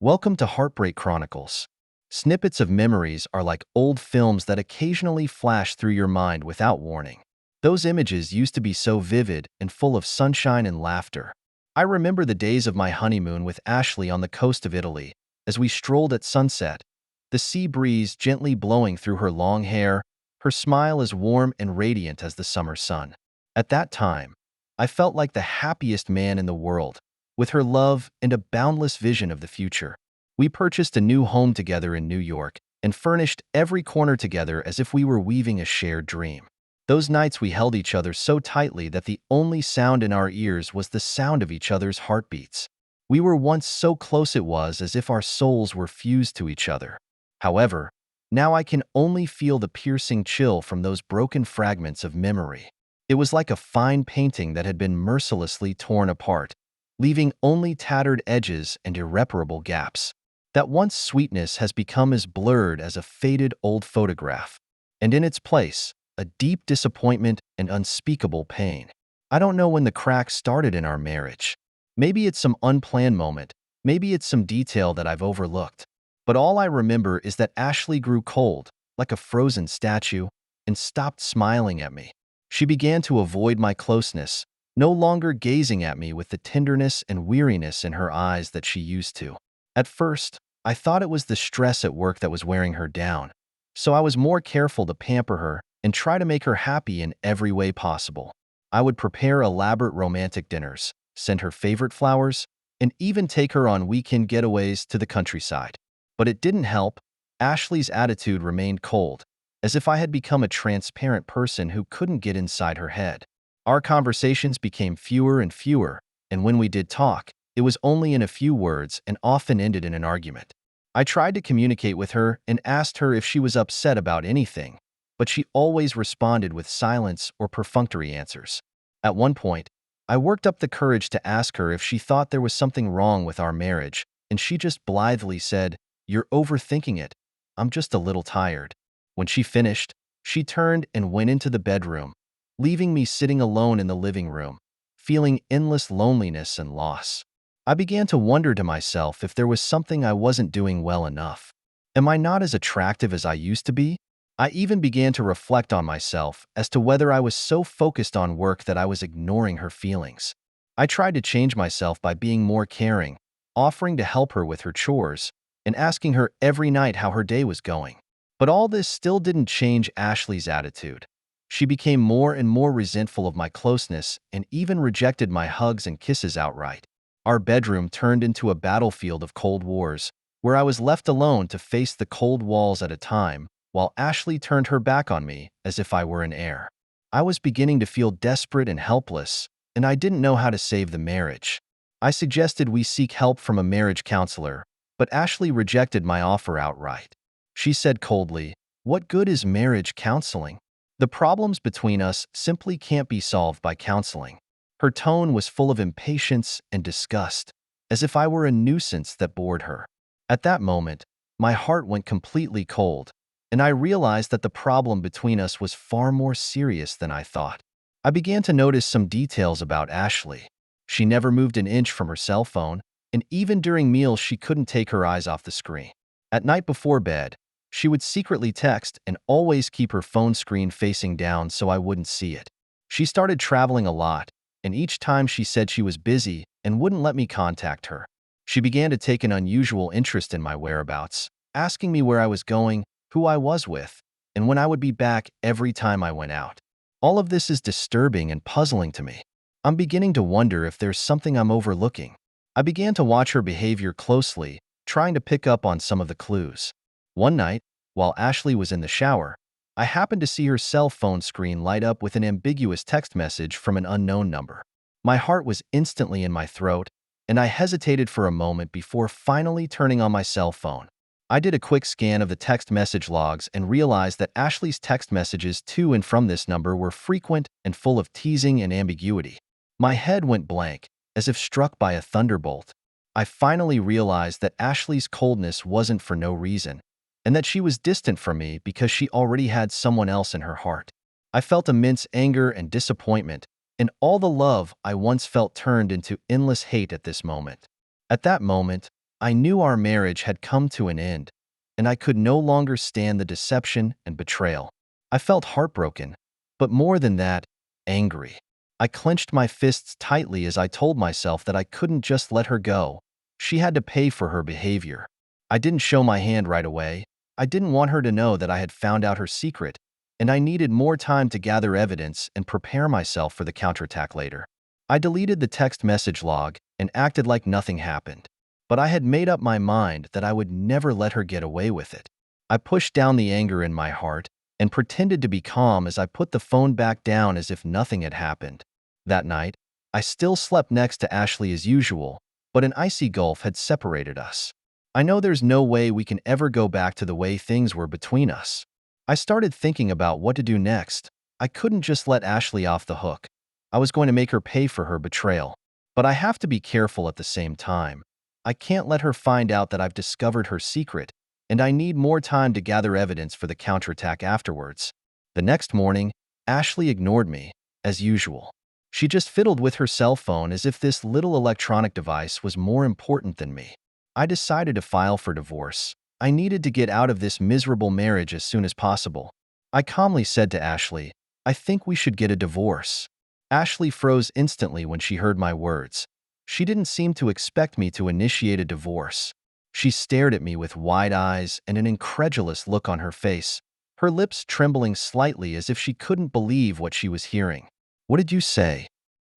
Welcome to Heartbreak Chronicles. Snippets of memories are like old films that occasionally flash through your mind without warning. Those images used to be so vivid and full of sunshine and laughter. I remember the days of my honeymoon with Ashley on the coast of Italy, as we strolled at sunset, the sea breeze gently blowing through her long hair, her smile as warm and radiant as the summer sun. At that time, I felt like the happiest man in the world, with her love and a boundless vision of the future. We purchased a new home together in New York and furnished every corner together as if we were weaving a shared dream. Those nights we held each other so tightly that the only sound in our ears was the sound of each other's heartbeats. We were once so close it was as if our souls were fused to each other. However, now I can only feel the piercing chill from those broken fragments of memory. It was like a fine painting that had been mercilessly torn apart, leaving only tattered edges and irreparable gaps. That once sweetness has become as blurred as a faded old photograph, and in its place, a deep disappointment and unspeakable pain. I don't know when the cracks started in our marriage. Maybe it's some unplanned moment, maybe it's some detail that I've overlooked. But all I remember is that Ashley grew cold, like a frozen statue, and stopped smiling at me. She began to avoid my closeness, no longer gazing at me with the tenderness and weariness in her eyes that she used to. At first, I thought it was the stress at work that was wearing her down, so I was more careful to pamper her and try to make her happy in every way possible. I would prepare elaborate romantic dinners, send her favorite flowers, and even take her on weekend getaways to the countryside. But it didn't help. Ashley's attitude remained cold, as if I had become a transparent person who couldn't get inside her head. Our conversations became fewer and fewer, and when we did talk, it was only in a few words and often ended in an argument. I tried to communicate with her and asked her if she was upset about anything, but she always responded with silence or perfunctory answers. At one point, I worked up the courage to ask her if she thought there was something wrong with our marriage, and she just blithely said, "You're overthinking it. I'm just a little tired." When she finished, she turned and went into the bedroom, leaving me sitting alone in the living room, feeling endless loneliness and loss. I began to wonder to myself if there was something I wasn't doing well enough. Am I not as attractive as I used to be? I even began to reflect on myself as to whether I was so focused on work that I was ignoring her feelings. I tried to change myself by being more caring, offering to help her with her chores, and asking her every night how her day was going. But all this still didn't change Ashley's attitude. She became more and more resentful of my closeness and even rejected my hugs and kisses outright. Our bedroom turned into a battlefield of cold wars, where I was left alone to face the cold walls at a time, while Ashley turned her back on me as if I were an heir. I was beginning to feel desperate and helpless, and I didn't know how to save the marriage. I suggested we seek help from a marriage counselor, but Ashley rejected my offer outright. She said coldly, "What good is marriage counseling? The problems between us simply can't be solved by counseling." Her tone was full of impatience and disgust, as if I were a nuisance that bored her. At that moment, my heart went completely cold, and I realized that the problem between us was far more serious than I thought. I began to notice some details about Ashley. She never moved an inch from her cell phone, and even during meals she couldn't take her eyes off the screen. At night before bed, she would secretly text and always keep her phone screen facing down so I wouldn't see it. She started traveling a lot, and each time she said she was busy and wouldn't let me contact her. She began to take an unusual interest in my whereabouts, asking me where I was going, who I was with, and when I would be back every time I went out. All of this is disturbing and puzzling to me. I'm beginning to wonder if there's something I'm overlooking. I began to watch her behavior closely, trying to pick up on some of the clues. One night, while Ashley was in the shower, I happened to see her cell phone screen light up with an ambiguous text message from an unknown number. My heart was instantly in my throat, and I hesitated for a moment before finally turning on my cell phone. I did a quick scan of the text message logs and realized that Ashley's text messages to and from this number were frequent and full of teasing and ambiguity. My head went blank, as if struck by a thunderbolt. I finally realized that Ashley's coldness wasn't for no reason, and that she was distant from me because she already had someone else in her heart. I felt immense anger and disappointment, and all the love I once felt turned into endless hate at this moment. At that moment, I knew our marriage had come to an end, and I could no longer stand the deception and betrayal. I felt heartbroken, but more than that, angry. I clenched my fists tightly as I told myself that I couldn't just let her go. She had to pay for her behavior. I didn't show my hand right away. I didn't want her to know that I had found out her secret, and I needed more time to gather evidence and prepare myself for the counterattack later. I deleted the text message log and acted like nothing happened, but I had made up my mind that I would never let her get away with it. I pushed down the anger in my heart and pretended to be calm as I put the phone back down as if nothing had happened. That night, I still slept next to Ashley as usual, but an icy gulf had separated us. I know there's no way we can ever go back to the way things were between us. I started thinking about what to do next. I couldn't just let Ashley off the hook. I was going to make her pay for her betrayal. But I have to be careful at the same time. I can't let her find out that I've discovered her secret, and I need more time to gather evidence for the counterattack afterwards. The next morning, Ashley ignored me, as usual. She just fiddled with her cell phone as if this little electronic device was more important than me. I decided to file for divorce. I needed to get out of this miserable marriage as soon as possible. I calmly said to Ashley, "I think we should get a divorce." Ashley froze instantly when she heard my words. She didn't seem to expect me to initiate a divorce. She stared at me with wide eyes and an incredulous look on her face, her lips trembling slightly as if she couldn't believe what she was hearing. "What did you say?"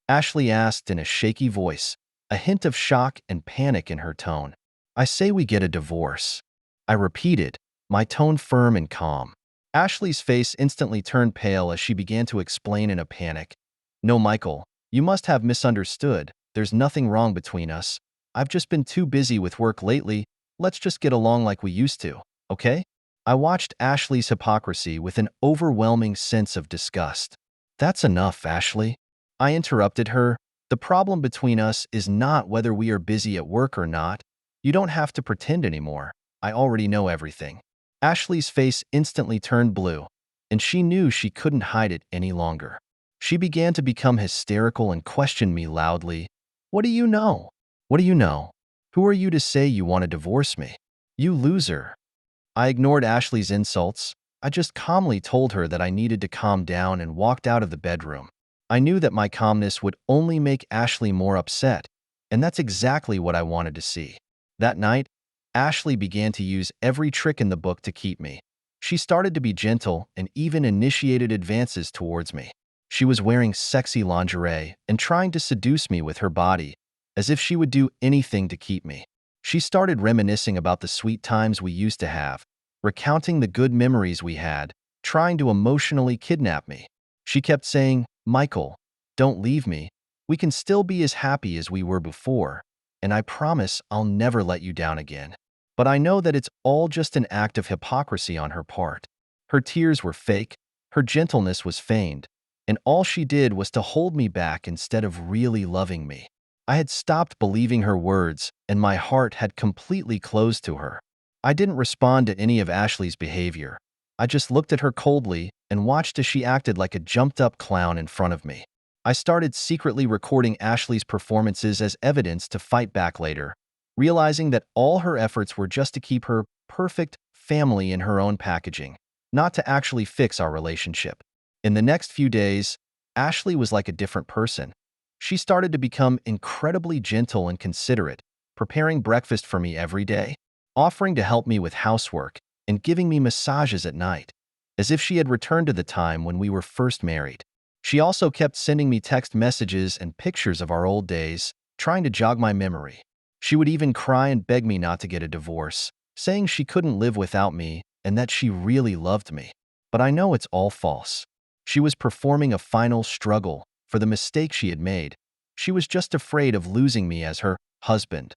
Ashley asked in a shaky voice, a hint of shock and panic in her tone. "I say we get a divorce," I repeated, my tone firm and calm. Ashley's face instantly turned pale as she began to explain in a panic. "No, Michael, you must have misunderstood. There's nothing wrong between us. I've just been too busy with work lately. Let's just get along like we used to, okay?" I watched Ashley's hypocrisy with an overwhelming sense of disgust. "That's enough, Ashley." I interrupted her. "The problem between us is not whether we are busy at work or not. You don't have to pretend anymore. I already know everything." Ashley's face instantly turned blue, and she knew she couldn't hide it any longer. She began to become hysterical and questioned me loudly. "What do you know? What do you know? Who are you to say you want to divorce me? You loser." I ignored Ashley's insults. I just calmly told her that I needed to calm down and walked out of the bedroom. I knew that my calmness would only make Ashley more upset, and that's exactly what I wanted to see. That night, Ashley began to use every trick in the book to keep me. She started to be gentle and even initiated advances towards me. She was wearing sexy lingerie and trying to seduce me with her body, as if she would do anything to keep me. She started reminiscing about the sweet times we used to have, recounting the good memories we had, trying to emotionally kidnap me. She kept saying, "Michael, don't leave me. We can still be as happy as we were before, and I promise I'll never let you down again." But I know that it's all just an act of hypocrisy on her part. Her tears were fake, her gentleness was feigned, and all she did was to hold me back instead of really loving me. I had stopped believing her words, and my heart had completely closed to her. I didn't respond to any of Ashley's behavior. I just looked at her coldly and watched as she acted like a jumped-up clown in front of me. I started secretly recording Ashley's performances as evidence to fight back later, realizing that all her efforts were just to keep her perfect family in her own packaging, not to actually fix our relationship. In the next few days, Ashley was like a different person. She started to become incredibly gentle and considerate, preparing breakfast for me every day, offering to help me with housework, and giving me massages at night, as if she had returned to the time when we were first married. She also kept sending me text messages and pictures of our old days, trying to jog my memory. She would even cry and beg me not to get a divorce, saying she couldn't live without me and that she really loved me. But I know it's all false. She was performing a final struggle for the mistake she had made. She was just afraid of losing me as her husband,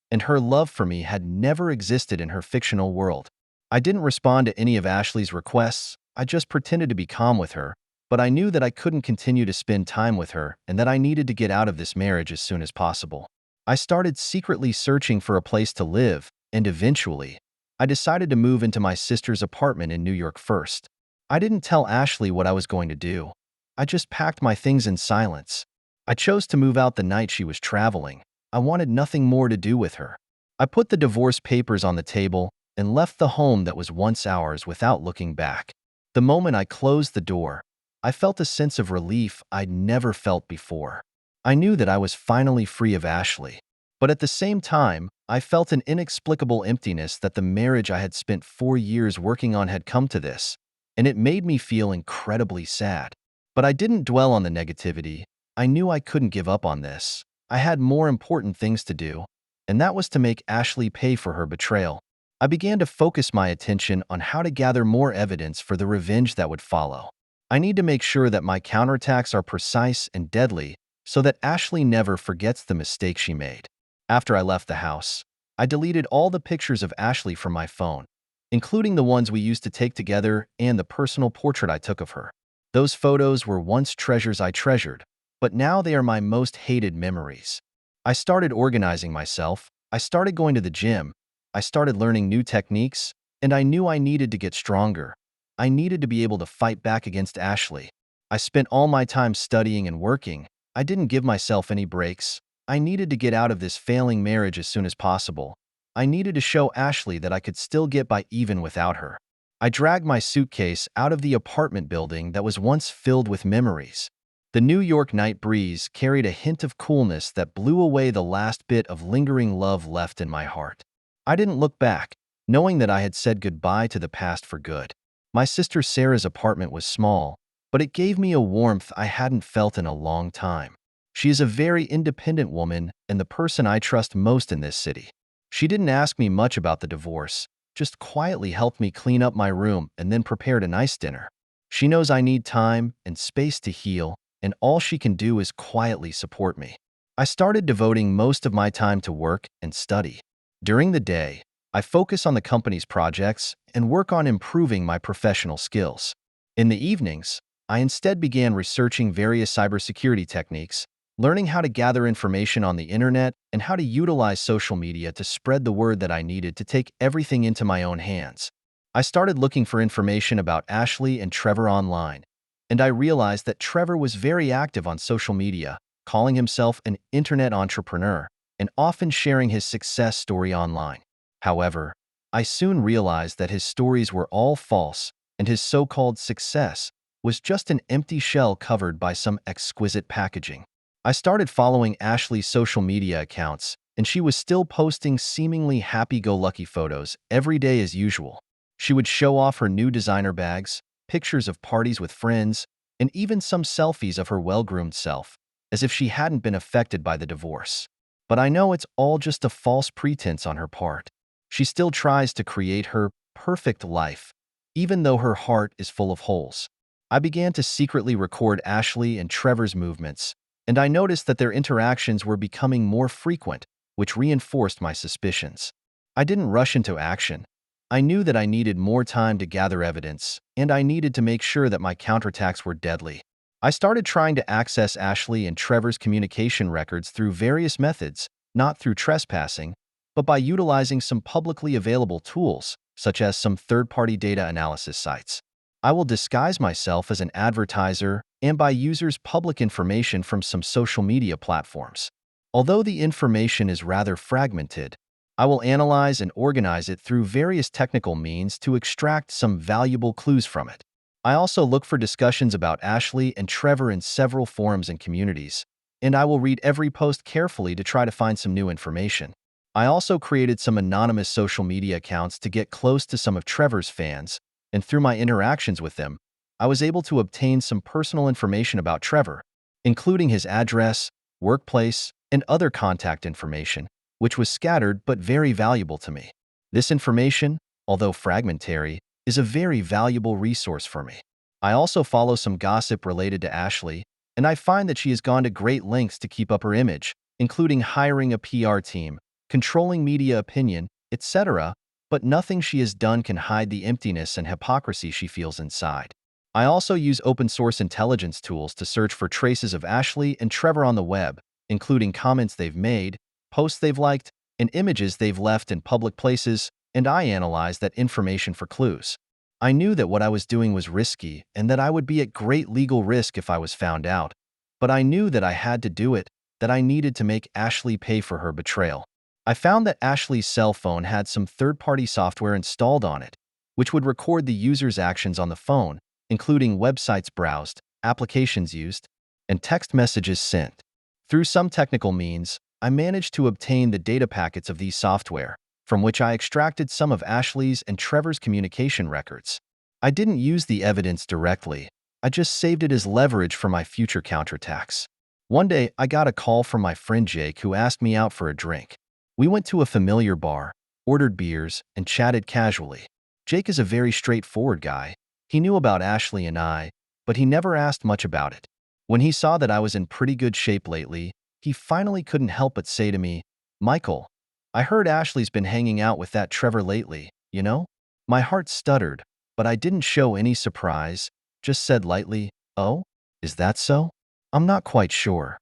and her love for me had never existed in her fictional world. I didn't respond to any of Ashley's requests. I just pretended to be calm with her, but I knew that I couldn't continue to spend time with her and that I needed to get out of this marriage as soon as possible. I started secretly searching for a place to live, and eventually, I decided to move into my sister's apartment in New York first. I didn't tell Ashley what I was going to do. I just packed my things in silence. I chose to move out the night she was traveling. I wanted nothing more to do with her. I put the divorce papers on the table and left the home that was once ours without looking back. The moment I closed the door, I felt a sense of relief I'd never felt before. I knew that I was finally free of Ashley. But at the same time, I felt an inexplicable emptiness that the marriage I had spent 4 years working on had come to this, and it made me feel incredibly sad. But I didn't dwell on the negativity. I knew I couldn't give up on this. I had more important things to do, and that was to make Ashley pay for her betrayal. I began to focus my attention on how to gather more evidence for the revenge that would follow. I need to make sure that my counterattacks are precise and deadly so that Ashley never forgets the mistake she made. After I left the house, I deleted all the pictures of Ashley from my phone, including the ones we used to take together and the personal portrait I took of her. Those photos were once treasures I treasured, but now they are my most hated memories. I started organizing myself, I started going to the gym, I started learning new techniques, and I knew I needed to get stronger. I needed to be able to fight back against Ashley. I spent all my time studying and working. I didn't give myself any breaks. I needed to get out of this failing marriage as soon as possible. I needed to show Ashley that I could still get by even without her. I dragged my suitcase out of the apartment building that was once filled with memories. The New York night breeze carried a hint of coolness that blew away the last bit of lingering love left in my heart. I didn't look back, knowing that I had said goodbye to the past for good. My sister Sarah's apartment was small, but it gave me a warmth I hadn't felt in a long time. She is a very independent woman and the person I trust most in this city. She didn't ask me much about the divorce, just quietly helped me clean up my room and then prepared a nice dinner. She knows I need time and space to heal, and all she can do is quietly support me. I started devoting most of my time to work and study. During the day, I focus on the company's projects and work on improving my professional skills. In the evenings, I instead began researching various cybersecurity techniques, learning how to gather information on the internet and how to utilize social media to spread the word that I needed to take everything into my own hands. I started looking for information about Ashley and Trevor online, and I realized that Trevor was very active on social media, calling himself an internet entrepreneur and often sharing his success story online. However, I soon realized that his stories were all false and his so-called success was just an empty shell covered by some exquisite packaging. I started following Ashley's social media accounts, and she was still posting seemingly happy-go-lucky photos every day as usual. She would show off her new designer bags, pictures of parties with friends, and even some selfies of her well-groomed self, as if she hadn't been affected by the divorce. But I know it's all just a false pretense on her part. She still tries to create her perfect life, even though her heart is full of holes. I began to secretly record Ashley and Trevor's movements, and I noticed that their interactions were becoming more frequent, which reinforced my suspicions. I didn't rush into action. I knew that I needed more time to gather evidence, and I needed to make sure that my counterattacks were deadly. I started trying to access Ashley and Trevor's communication records through various methods, not through trespassing, but by utilizing some publicly available tools, such as some third-party data analysis sites. I will disguise myself as an advertiser and by users' public information from some social media platforms. Although the information is rather fragmented, I will analyze and organize it through various technical means to extract some valuable clues from it. I also look for discussions about Ashley and Trevor in several forums and communities, and I will read every post carefully to try to find some new information. I also created some anonymous social media accounts to get close to some of Trevor's fans, and through my interactions with them, I was able to obtain some personal information about Trevor, including his address, workplace, and other contact information, which was scattered but very valuable to me. This information, although fragmentary, is a very valuable resource for me. I also follow some gossip related to Ashley, and I find that she has gone to great lengths to keep up her image, including hiring a PR team, controlling media opinion, etc., but nothing she has done can hide the emptiness and hypocrisy she feels inside. I also use open-source intelligence tools to search for traces of Ashley and Trevor on the web, including comments they've made, posts they've liked, and images they've left in public places, and I analyze that information for clues. I knew that what I was doing was risky and that I would be at great legal risk if I was found out, but I knew that I had to do it, that I needed to make Ashley pay for her betrayal. I found that Ashley's cell phone had some third-party software installed on it, which would record the user's actions on the phone, including websites browsed, applications used, and text messages sent. Through some technical means, I managed to obtain the data packets of these software, from which I extracted some of Ashley's and Trevor's communication records. I didn't use the evidence directly. I just saved it as leverage for my future counterattacks. One day, I got a call from my friend Jake who asked me out for a drink. We went to a familiar bar, ordered beers, and chatted casually. Jake is a very straightforward guy. He knew about Ashley and I, but he never asked much about it. When he saw that I was in pretty good shape lately, he finally couldn't help but say to me, "Michael, I heard Ashley's been hanging out with that Trevor lately, you know?" My heart stuttered, but I didn't show any surprise, just said lightly, "Oh, is that so? I'm not quite sure."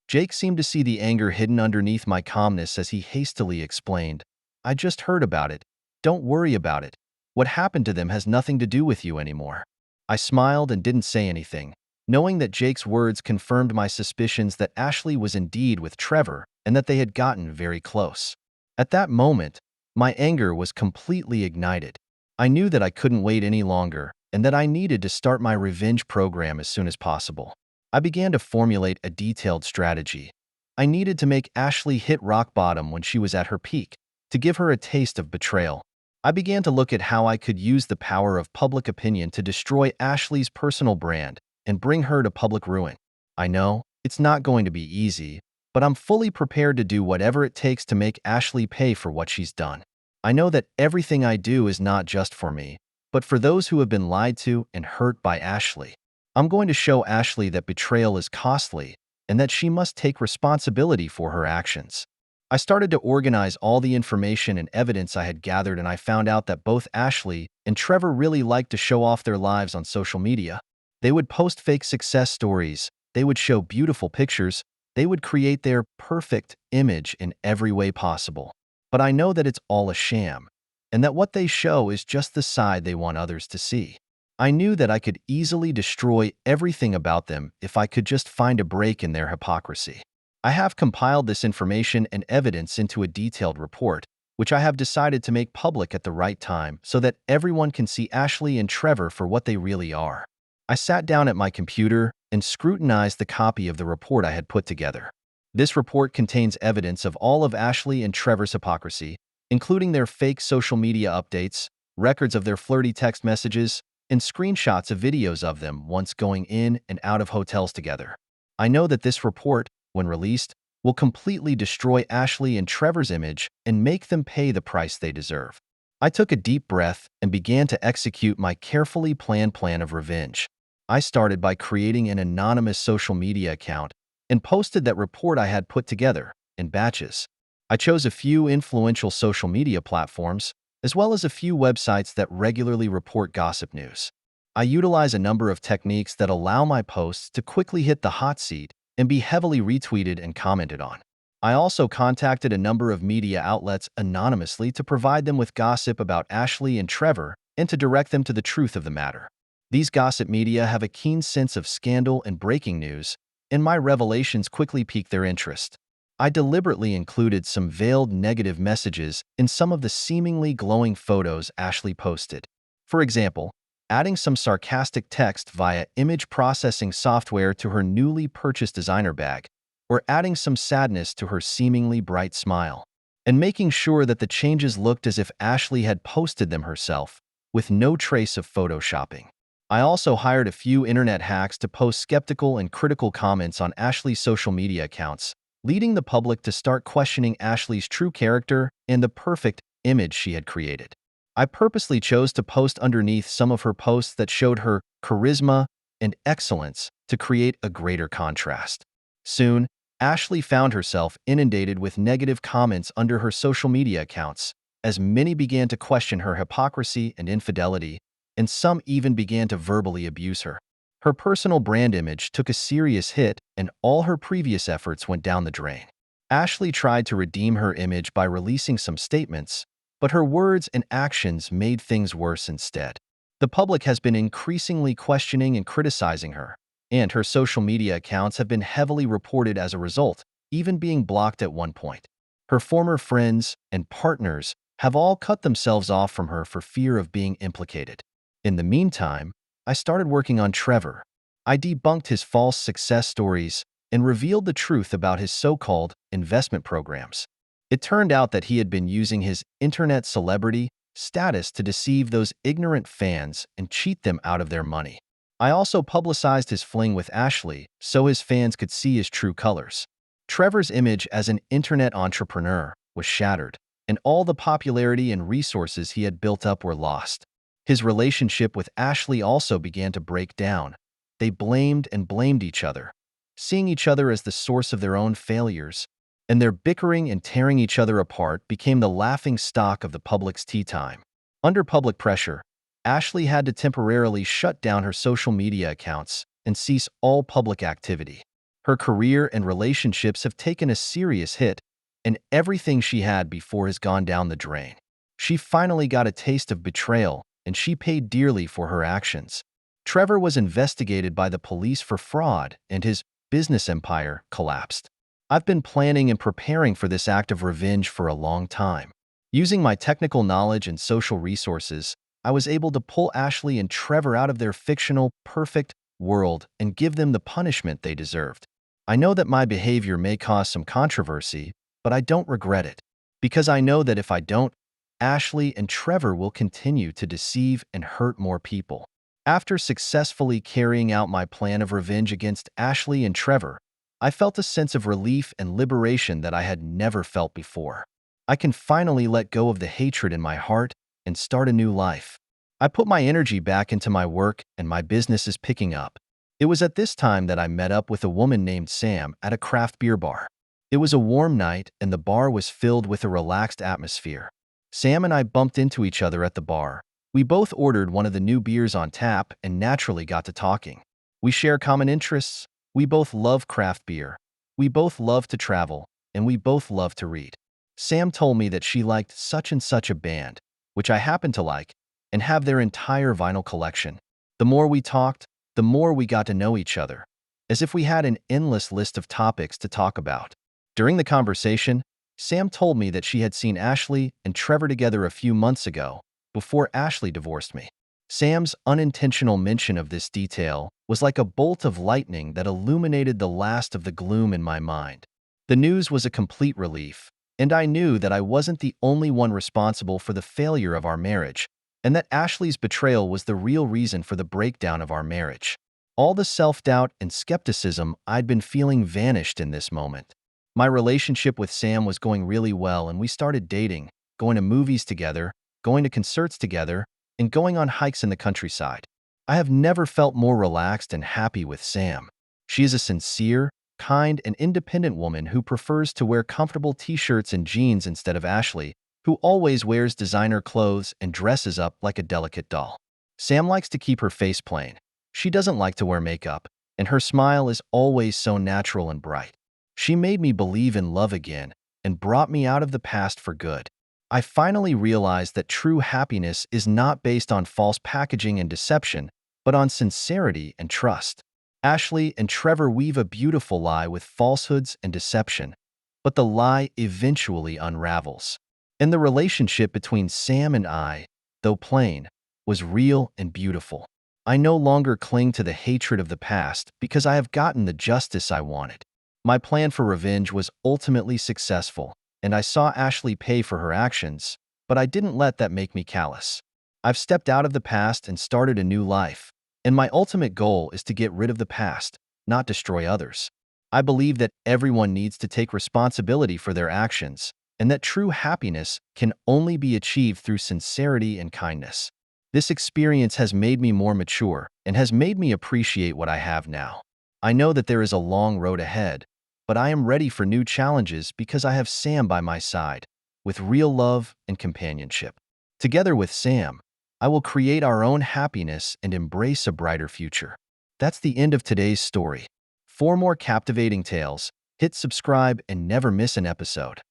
Jake seemed to see the anger hidden underneath my calmness as he hastily explained, "I just heard about it. Don't worry about it. What happened to them has nothing to do with you anymore." I smiled and didn't say anything, knowing that Jake's words confirmed my suspicions that Ashley was indeed with Trevor and that they had gotten very close. At that moment, my anger was completely ignited. I knew that I couldn't wait any longer and that I needed to start my revenge program as soon as possible. I began to formulate a detailed strategy. I needed to make Ashley hit rock bottom when she was at her peak, to give her a taste of betrayal. I began to look at how I could use the power of public opinion to destroy Ashley's personal brand and bring her to public ruin. I know, it's not going to be easy, but I'm fully prepared to do whatever it takes to make Ashley pay for what she's done. I know that everything I do is not just for me, but for those who have been lied to and hurt by Ashley. I'm going to show Ashley that betrayal is costly and that she must take responsibility for her actions. I started to organize all the information and evidence I had gathered, and I found out that both Ashley and Trevor really liked to show off their lives on social media. They would post fake success stories, they would show beautiful pictures, they would create their perfect image in every way possible. But I know that it's all a sham, and that what they show is just the side they want others to see. I knew that I could easily destroy everything about them if I could just find a break in their hypocrisy. I have compiled this information and evidence into a detailed report, which I have decided to make public at the right time so that everyone can see Ashley and Trevor for what they really are. I sat down at my computer and scrutinized the copy of the report I had put together. This report contains evidence of all of Ashley and Trevor's hypocrisy, including their fake social media updates, records of their flirty text messages, and screenshots of videos of them once going in and out of hotels together. I know that this report, when released, will completely destroy Ashley and Trevor's image and make them pay the price they deserve. I took a deep breath and began to execute my carefully planned plan of revenge. I started by creating an anonymous social media account and posted that report I had put together in batches. I chose a few influential social media platforms, as well as a few websites that regularly report gossip news. I utilize a number of techniques that allow my posts to quickly hit the hot seat and be heavily retweeted and commented on. I also contacted a number of media outlets anonymously to provide them with gossip about Ashley and Trevor and to direct them to the truth of the matter. These gossip media have a keen sense of scandal and breaking news, and my revelations quickly piqued their interest. I deliberately included some veiled negative messages in some of the seemingly glowing photos Ashley posted. For example, adding some sarcastic text via image processing software to her newly purchased designer bag, or adding some sadness to her seemingly bright smile, and making sure that the changes looked as if Ashley had posted them herself, with no trace of photoshopping. I also hired a few internet hacks to post skeptical and critical comments on Ashley's social media accounts, leading the public to start questioning Ashley's true character and the perfect image she had created. I purposely chose to post underneath some of her posts that showed her charisma and excellence to create a greater contrast. Soon, Ashley found herself inundated with negative comments under her social media accounts, as many began to question her hypocrisy and infidelity, and some even began to verbally abuse her. Her personal brand image took a serious hit, and all her previous efforts went down the drain. Ashley tried to redeem her image by releasing some statements, but her words and actions made things worse instead. The public has been increasingly questioning and criticizing her, and her social media accounts have been heavily reported as a result, even being blocked at one point. Her former friends and partners have all cut themselves off from her for fear of being implicated. In the meantime, I started working on Trevor. I debunked his false success stories and revealed the truth about his so-called investment programs. It turned out that he had been using his internet celebrity status to deceive those ignorant fans and cheat them out of their money. I also publicized his fling with Ashley so his fans could see his true colors. Trevor's image as an internet entrepreneur was shattered, and all the popularity and resources he had built up were lost. His relationship with Ashley also began to break down. They blamed and blamed each other, seeing each other as the source of their own failures, and their bickering and tearing each other apart became the laughing stock of the public's tea time. Under public pressure, Ashley had to temporarily shut down her social media accounts and cease all public activity. Her career and relationships have taken a serious hit, and everything she had before has gone down the drain. She finally got a taste of betrayal, and she paid dearly for her actions. Trevor was investigated by the police for fraud, and his business empire collapsed. I've been planning and preparing for this act of revenge for a long time. Using my technical knowledge and social resources, I was able to pull Ashley and Trevor out of their fictional, perfect world and give them the punishment they deserved. I know that my behavior may cause some controversy, but I don't regret it, because I know that if I don't, Ashley and Trevor will continue to deceive and hurt more people. After successfully carrying out my plan of revenge against Ashley and Trevor, I felt a sense of relief and liberation that I had never felt before. I can finally let go of the hatred in my heart and start a new life. I put my energy back into my work, and my business is picking up. It was at this time that I met up with a woman named Sam at a craft beer bar. It was a warm night, and the bar was filled with a relaxed atmosphere. Sam and I bumped into each other at the bar. We both ordered one of the new beers on tap and naturally got to talking. We share common interests. We both love craft beer. We both love to travel, and we both love to read. Sam told me that she liked such and such a band, which I happen to like, and have their entire vinyl collection. The more we talked, the more we got to know each other, as if we had an endless list of topics to talk about. During the conversation, Sam told me that she had seen Ashley and Trevor together a few months ago, before Ashley divorced me. Sam's unintentional mention of this detail was like a bolt of lightning that illuminated the last of the gloom in my mind. The news was a complete relief, and I knew that I wasn't the only one responsible for the failure of our marriage, and that Ashley's betrayal was the real reason for the breakdown of our marriage. All the self-doubt and skepticism I'd been feeling vanished in this moment. My relationship with Sam was going really well, and we started dating, going to movies together, going to concerts together, and going on hikes in the countryside. I have never felt more relaxed and happy with Sam. She is a sincere, kind, and independent woman who prefers to wear comfortable t-shirts and jeans instead of Ashley, who always wears designer clothes and dresses up like a delicate doll. Sam likes to keep her face plain. She doesn't like to wear makeup, and her smile is always so natural and bright. She made me believe in love again and brought me out of the past for good. I finally realized that true happiness is not based on false packaging and deception, but on sincerity and trust. Ashley and Trevor weave a beautiful lie with falsehoods and deception, but the lie eventually unravels. And the relationship between Sam and I, though plain, was real and beautiful. I no longer cling to the hatred of the past because I have gotten the justice I wanted. My plan for revenge was ultimately successful, and I saw Ashley pay for her actions, but I didn't let that make me callous. I've stepped out of the past and started a new life, and my ultimate goal is to get rid of the past, not destroy others. I believe that everyone needs to take responsibility for their actions, and that true happiness can only be achieved through sincerity and kindness. This experience has made me more mature and has made me appreciate what I have now. I know that there is a long road ahead, but I am ready for new challenges because I have Sam by my side, with real love and companionship. Together with Sam, I will create our own happiness and embrace a brighter future. That's the end of today's story. For more captivating tales, hit subscribe and never miss an episode.